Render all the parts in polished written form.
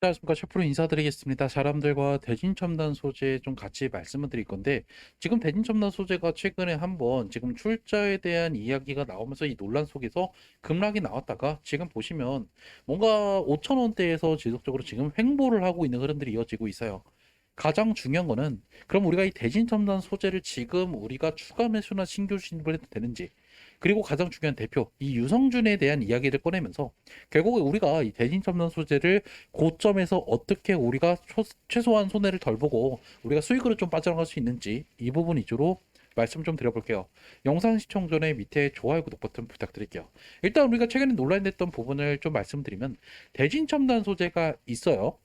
안녕하십니까. 셰프로 인사드리겠습니다. 사람들과 대진첨단 소재 좀 같이 말씀을 드릴 건데, 지금 대진첨단 소재가 최근에 한번 지금 출자에 대한 이야기가 나오면서 이 논란 속에서 급락이 나왔다가 지금 보시면 뭔가 5천 원대에서 지속적으로 지금 횡보를 하고 있는 흐름들이 이어지고 있어요. 가장 중요한 거는 그럼 우리가 이 대진첨단 소재를 지금 우리가 추가 매수나 신규 진입을 해도 되는지, 그리고 가장 중요한 대표 이 유성준에 대한 이야기를 꺼내면서 결국에 우리가 이 대진첨단 소재를 고점에서 어떻게 우리가 최소한 손해를 덜 보고 우리가 수익으로 좀 빠져나갈 수 있는지 이 부분 위주로 말씀 좀 드려볼게요. 영상 시청 전에 밑에 좋아요, 구독 버튼 부탁드릴게요. 일단 우리가 최근에 논란됐던 부분을 좀 말씀드리면 대진첨단 소재가 있어요.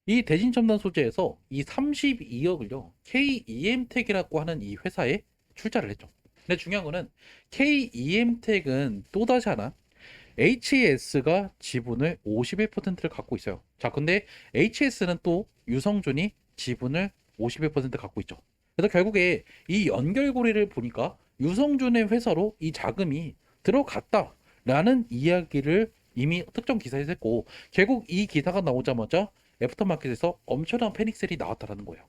이 대진첨단 소재에서 이 32억을요 KEM텍이라고 하는 이 회사에 출자를 했죠. 근데 중요한 거는 KEM텍은 또다시 하나 HS가 지분을 51%를 갖고 있어요. 자, 근데 HS는 또 유성준이 지분을 51% 갖고 있죠. 그래서 결국에 이 연결고리를 보니까 유성준의 회사로 이 자금이 들어갔다라는 이야기를 이미 특정 기사에서 했고, 결국 이 기사가 나오자마자 애프터마켓에서 엄청난 패닉셀이 나왔다라는 거예요.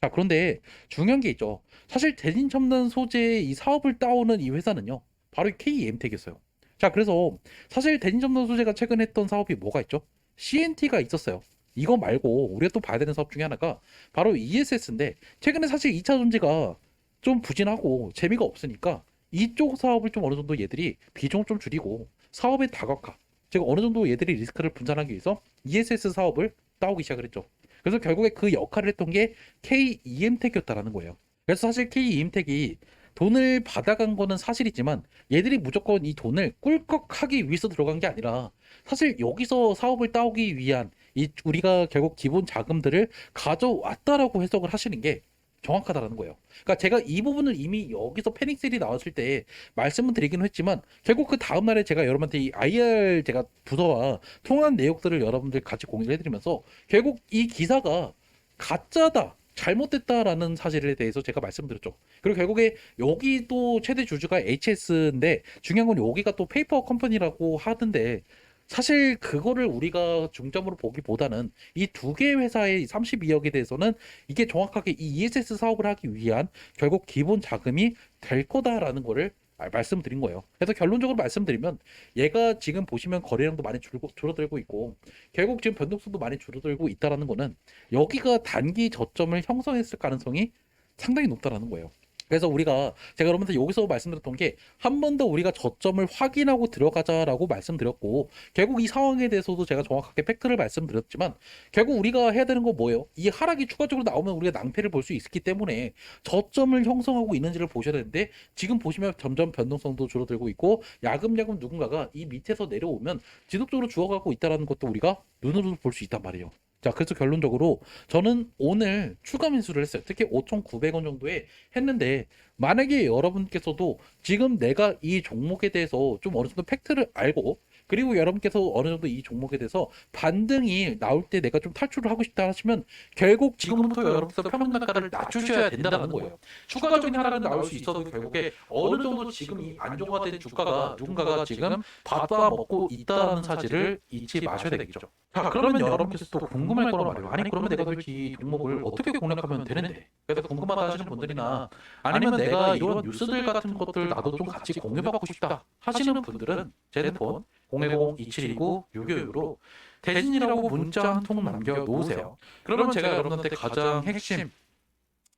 자, 그런데 중요한 게 있죠. 사실 대진첨단 소재의 이 사업을 따오는 이 회사는요, 바로 KEM텍이었어요. 자, 그래서 사실 대진첨단 소재가 최근에 했던 사업이 뭐가 있죠? CNT가 있었어요. 이거 말고 우리가 또 봐야 되는 사업 중에 하나가 바로 ESS인데, 최근에 사실 2차 전지가 좀 부진하고 재미가 없으니까 이쪽 사업을 좀 어느 정도 얘들이 비중 좀 줄이고 사업의 다각화, 즉 어느 정도 얘들이 리스크를 분산하기 위해서 ESS 사업을 따오기 시작을 했죠. 그래서 결국에 그 역할을 했던 게 KEM텍이었다라는 거예요. 그래서 사실 KEM텍이 돈을 받아간 거는 사실이지만 얘들이 무조건 이 돈을 꿀꺽하기 위해서 들어간 게 아니라 사실 여기서 사업을 따오기 위한 이 우리가 결국 기본 자금들을 가져왔다라고 해석을 하시는 게 정확하다라는 거예요. 그러니까 제가 이 부분을 이미 여기서 패닉셀이 나왔을 때 말씀을 드리긴 했지만 결국 그 다음 날에 제가 여러분한테 이 IR 제가 부서와 통한 내역들을 여러분들 같이 공유를 해드리면서 결국 이 기사가 가짜다, 잘못됐다라는 사실에 대해서 제가 말씀드렸죠. 그리고 결국에 여기도 최대 주주가 HS인데 중요한 건 여기가 또 페이퍼 컴퍼니라고 하던데 사실 그거를 우리가 중점으로 보기보다는 이 두 개의 회사의 32억에 대해서는 이게 정확하게 이 ESS 사업을 하기 위한 결국 기본 자금이 될 거다라는 거를 말씀드린 거예요. 그래서 결론적으로 말씀드리면 얘가 지금 보시면 거래량도 많이 줄어들고 있고 결국 지금 변동성도 많이 줄어들고 있다라는 거는 여기가 단기 저점을 형성했을 가능성이 상당히 높다라는 거예요. 그래서 우리가 제가 여러분들 여기서 말씀드렸던 게 한 번 더 우리가 저점을 확인하고 들어가자라고 말씀드렸고 결국 이 상황에 대해서도 제가 정확하게 팩트를 말씀드렸지만 결국 우리가 해야 되는 거 뭐예요? 이 하락이 추가적으로 나오면 우리가 낭패를 볼 수 있기 때문에 저점을 형성하고 있는지를 보셔야 되는데 지금 보시면 점점 변동성도 줄어들고 있고 야금야금 누군가가 이 밑에서 내려오면 지속적으로 죽어가고 있다는 것도 우리가 눈으로 볼 수 있단 말이에요. 자, 그래서 결론적으로 저는 오늘 추가 매수를 했어요. 특히 5,900원 정도에 했는데 만약에 여러분께서도 지금 내가 이 종목에 대해서 좀 어느 정도 팩트를 알고 그리고 여러분께서 어느 정도 이 종목에 대해서 반등이 나올 때 내가 좀 탈출을 하고 싶다 하시면 결국 지금부터 여러분께서 평균단가를 낮추셔야 된다는 거예요. 추가적인 하락은 나올 수 있어도 결국에 어느 정도 지금 이 안정화된 주가가 누군가가 지금 받아 먹고 있다는 사실을 잊지 마셔야 되겠죠. 자, 그러면 여러분께서 또 궁금할 거란 말이에요. 아니, 그러면 내가 도대체 이 종목을 어떻게 공략하면 되는데? 그래서 궁금하다 하시는 분들이나 아니면 내가 이런 뉴스들 같은 것들 나도 좀 같이 공유받고 싶다 하시는 분들은 제 핸드폰 010-2729-626으로 대진이라고 문자 한 통 남겨놓으세요. 그러면 제가 여러분한테 가장 핵심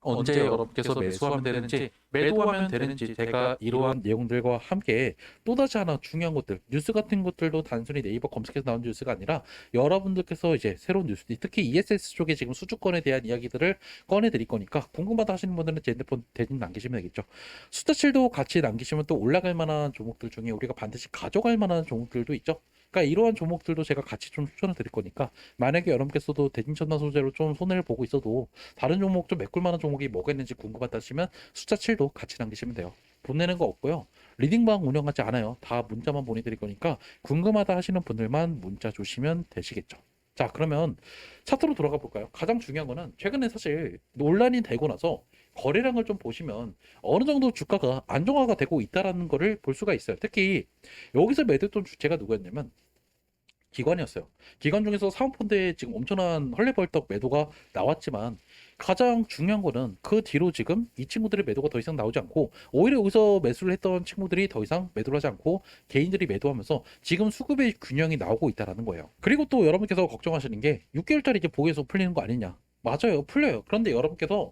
언제 여러분께서 매수하면 되는지, 매도하면 되는지 제가 이러한 내용들과 함께 또다시 하나 중요한 것들, 뉴스 같은 것들도 단순히 네이버 검색해서 나온 뉴스가 아니라 여러분들께서 이제 새로운 뉴스, 특히 ESS 쪽에 지금 수주권에 대한 이야기들을 꺼내드릴 거니까 궁금하다 하시는 분들은 제 핸드폰 대신 남기시면 되겠죠. 숫자칠도 같이 남기시면 또 올라갈 만한 종목들 중에 우리가 반드시 가져갈 만한 종목들도 있죠. 그러니까 이러한 종목들도 제가 같이 좀 추천을 드릴 거니까 만약에 여러분께서도 대진천단 소재로 좀 손해를 보고 있어도 다른 종목 좀 메꿀 만한 종목이 뭐가 있는지 궁금하다 하시면 숫자 7도 같이 남기시면 돼요. 돈 내는 거 없고요. 리딩방 운영하지 않아요. 다 문자만 보내드릴 거니까 궁금하다 하시는 분들만 문자 주시면 되시겠죠. 자, 그러면 차트로 돌아가 볼까요? 가장 중요한 거는 최근에 사실 논란이 되고 나서 거래량을 좀 보시면 어느 정도 주가가 안정화가 되고 있다라는 거를 볼 수가 있어요. 특히 여기서 매도했던 주체가 누구였냐면 기관이었어요. 기관 중에서 사모펀드에 지금 엄청난 헐레벌떡 매도가 나왔지만 가장 중요한 거는 그 뒤로 지금 이 친구들의 매도가 더 이상 나오지 않고 오히려 여기서 매수를 했던 친구들이 더 이상 매도를 하지 않고 개인들이 매도하면서 지금 수급의 균형이 나오고 있다라는 거예요. 그리고 또 여러분께서 걱정하시는 게 6개월짜리 이제 보유해서 풀리는 거 아니냐. 맞아요. 풀려요. 그런데 여러분께서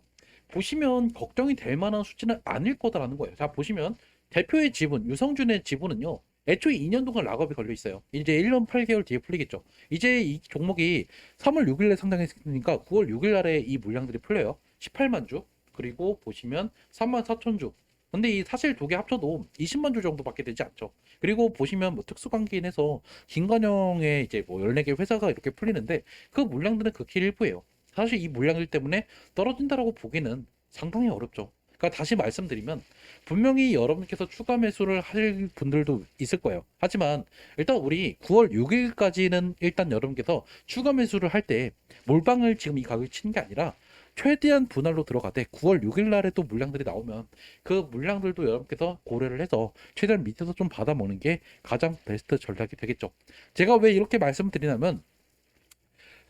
보시면 걱정이 될 만한 수치는 아닐 거다라는 거예요. 자, 보시면 대표의 지분, 유성준의 지분은요. 애초에 2년 동안 락업이 걸려 있어요. 이제 1년 8개월 뒤에 풀리겠죠. 이제 이 종목이 3월 6일에 상장했으니까 9월 6일 날에 이 물량들이 풀려요. 18만 주. 그리고 보시면 3만 4천 주. 근데 이 사실 두 개 합쳐도 20만 주 정도밖에 되지 않죠. 그리고 보시면 뭐 특수관계인 해서 김관영의 이제 뭐 14개 회사가 이렇게 풀리는데 그 물량들은 극히 일부예요. 사실 이 물량들 때문에 떨어진다라고 보기는 상당히 어렵죠. 그러니까 다시 말씀드리면 분명히 여러분께서 추가 매수를 하실 분들도 있을 거예요. 하지만 일단 우리 9월 6일까지는 일단 여러분께서 추가 매수를 할 때 몰빵을 지금 이 가격에 치는 게 아니라 최대한 분할로 들어가되 9월 6일 날에 또 물량들이 나오면 그 물량들도 여러분께서 고려를 해서 최대한 밑에서 좀 받아먹는 게 가장 베스트 전략이 되겠죠. 제가 왜 이렇게 말씀드리냐면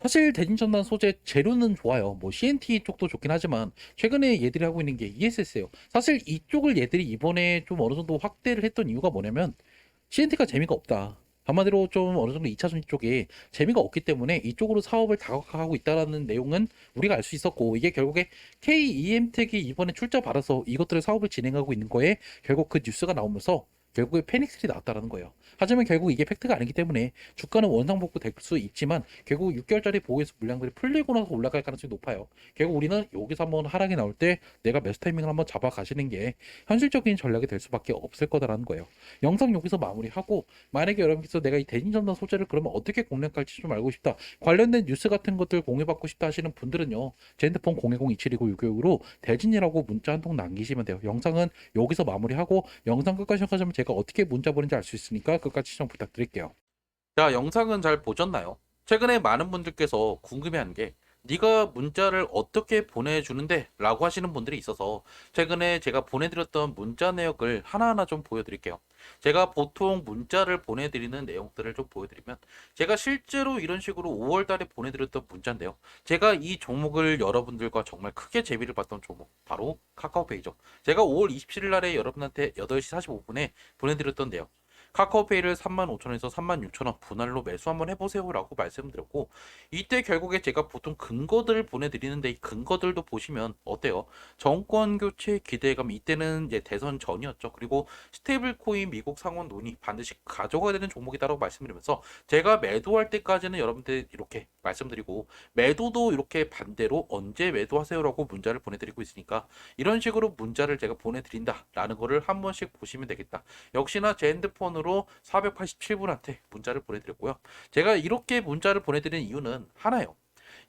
사실 대진전단 소재 재료는 좋아요. 뭐 CNT 쪽도 좋긴 하지만 최근에 얘들이 하고 있는 게 ESS예요. 사실 이쪽을 얘들이 이번에 좀 어느 정도 확대를 했던 이유가 뭐냐면 CNT가 재미가 없다. 한마디로 좀 어느 정도 2차전 쪽에 재미가 없기 때문에 이쪽으로 사업을 다각화하고 있다라는 내용은 우리가 알 수 있었고 이게 결국에 KEM텍이 이번에 출자 받아서 이것들을 사업을 진행하고 있는 거에 결국 그 뉴스가 나오면서 결국에 패닉셀이 나왔다라는 거예요. 하지만 결국 이게 팩트가 아니기 때문에 주가는 원상복구 될 수 있지만 결국 6개월짜리 보호해서 물량들이 풀리고 나서 올라갈 가능성이 높아요. 결국 우리는 여기서 한번 하락이 나올 때 내가 매수 타이밍을 한번 잡아 가시는 게 현실적인 전략이 될 수밖에 없을 거다라는 거예요. 영상 여기서 마무리하고 만약에 여러분께서 내가 이 대진전단 소재를 그러면 어떻게 공략할지 좀 알고 싶다. 관련된 뉴스 같은 것들 공유받고 싶다 하시는 분들은요. 제 핸드폰 010-2729-696으로 대진이라고 문자 한 통 남기시면 돼요. 영상은 여기서 마무리하고 영상 끝까지 시작하자면 제가 어떻게 문자 보는지 알 수 있으니까 끝까지 시청 부탁드릴게요. 자, 영상은 잘 보셨나요? 최근에 많은 분들께서 궁금해하는 게 네가 문자를 어떻게 보내주는데? 라고 하시는 분들이 있어서 최근에 제가 보내드렸던 문자 내역을 하나하나 좀 보여드릴게요. 제가 보통 문자를 보내드리는 내용들을 좀 보여드리면 제가 실제로 이런 식으로 5월 달에 보내드렸던 문자인데요. 제가 이 종목을 여러분들과 정말 크게 재미를 봤던 종목 바로 카카오페이죠. 제가 5월 27일 날에 여러분한테 8시 45분에 보내드렸던 내용 카카오페이를 35,000원에서 36,000원 분할로 매수 한번 해보세요 라고 말씀드렸고 이때 결국에 제가 보통 근거들을 보내드리는데 이 근거들도 보시면 어때요? 정권 교체 기대감 이때는 이제 대선 전이었죠. 그리고 스테이블 코인 미국 상원 논의 반드시 가져가야 되는 종목이다라고 말씀드리면서 제가 매도할 때까지는 여러분들 이렇게 말씀드리고 매도도 이렇게 반대로 언제 매도하세요라고 문자를 보내드리고 있으니까 이런 식으로 문자를 제가 보내드린다라는 거를 한 번씩 보시면 되겠다. 역시나 제 핸드폰으로 487분한테 문자를 보내드렸고요. 제가 이렇게 문자를 보내드리는 이유는 하나예요.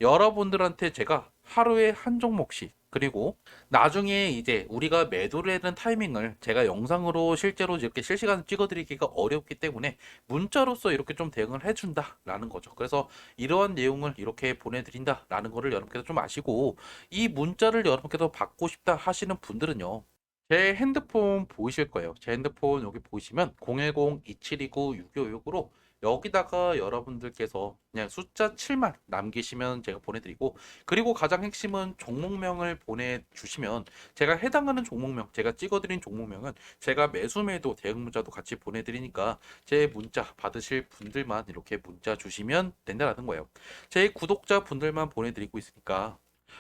여러분들한테 제가 하루에 한 종목씩 그리고 나중에 이제 우리가 매도를 하는 타이밍을 제가 영상으로 실제로 이렇게 실시간 찍어드리기가 어렵기 때문에 문자로서 이렇게 좀 대응을 해준다라는 거죠. 그래서 이러한 내용을 이렇게 보내드린다라는 거를 여러분께서 좀 아시고 이 문자를 여러분께서 받고 싶다 하시는 분들은요. 제 핸드폰 보이실 거예요. 제 핸드폰 여기 보이시면 010-2729-6566으로 여기다가 여러분들께서 그냥 숫자 7만 남기시면 제가 보내드리고 그리고 가장 핵심은 종목명을 보내주시면 제가 해당하는 종목명 제가 찍어드린 종목명은 제가 매수매도 대응 문자도 같이 보내드리니까 제 문자 받으실 분들만 이렇게 문자 주시면 된다라는 거예요. 제 구독자 분들만 보내드리고 있으니까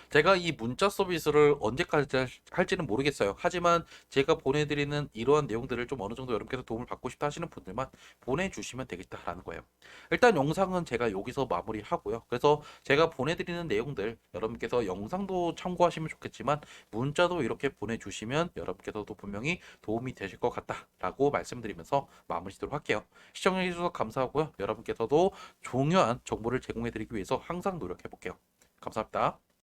제가 이 문자 서비스를 언제까지 할지는 모르겠어요. 하지만 제가 보내드리는 이러한 내용들을 좀 어느 정도 여러분께서 도움을 받고 싶다 하시는 분들만 보내주시면 되겠다라는 거예요. 일단 영상은 제가 여기서 마무리하고요. 그래서 제가 보내드리는 내용들 여러분께서 영상도 참고하시면 좋겠지만 문자도 이렇게 보내주시면 여러분께서도 분명히 도움이 되실 것 같다라고 말씀드리면서 마무리 짓도록 할게요. 시청해주셔서 감사하고요. 여러분께서도 중요한 정보를 제공해드리기 위해서 항상 노력해볼게요. 감사합니다.